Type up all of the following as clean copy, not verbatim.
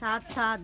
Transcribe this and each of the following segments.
7-7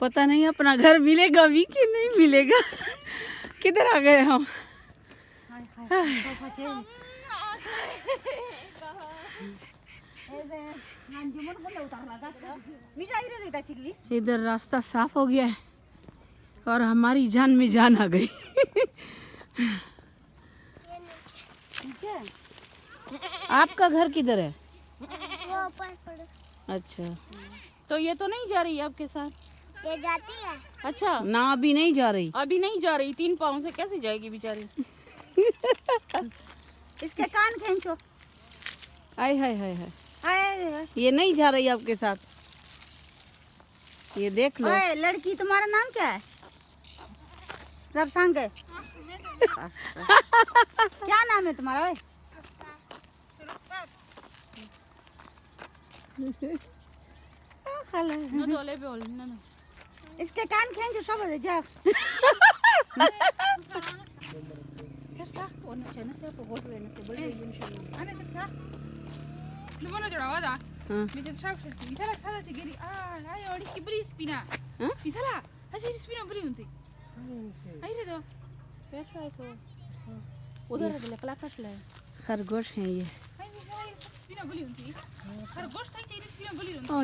पता नहीं अपना घर मिलेगा भी कि नहीं मिलेगा. किधर आ गए हम. इधर रास्ता साफ हो गया है और हमारी जान में जान आ गई. आपका घर किधर है? वो ऊपर पड़ो। अच्छा, तो ये तो नहीं जा रही आपके साथ? ये जाती है। अच्छा ना, अभी नहीं जा रही. अभी नहीं जा रही, 3 पाँव से कैसे जाएगी बेचारी. इसके कान खींचो. हाय हाय हाय हाय, आए, ये नहीं जा रही आपके साथ. ये देख लो. ओए लड़की तुम्हारा नाम क्या है? जब सांगे क्या नाम है तुम्हारा? ओए No dole be ol, no. इसके कान खींचो सब जाओ. Tersa, ono chana se po goto ene se boleh yun shunu. Ane tersa. Lumano jodawa da. Bisa shaf shirti. Bisa la sada te geri. Ay ori ki bri spina. Bisa la. Haji spina bri unti. Ay re do. Pesh ay to. Udhar de kala katle. खरगोश हैं ये. Ay bisa la spina bri unti. Kharagosh thai chiri spina bri unti.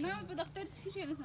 Na pe doctor si chela sa.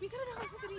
Bisa la da chiri.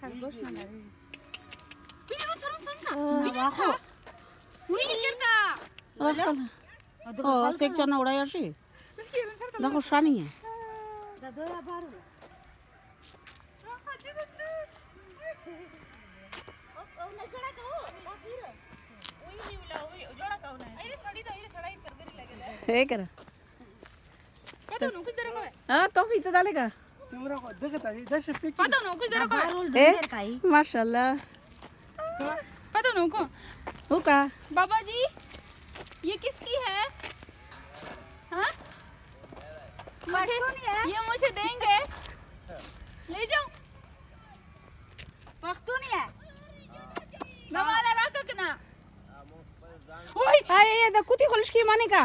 खरगोश बना रही. Bini run sarun sa. वाहो Uni kerta. ओ से चना उड़ाया she. देखो शानी है. दादो या बारू. हे कर. Pata no kuch dera ko. हाँ तो भी तो डालेगा. Pata no kuch dera ko. Barrel धंधेर का ही. माशाल्लाह. Pata no ko. वो का. बाबा जी ये किसकी है? हाँ ये मुझे देंगे, ले जाओ. पख्तूनी है. नवाला रखा कि ना. हाँ ये दा कुती खोलिश की माने का.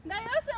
दायोसो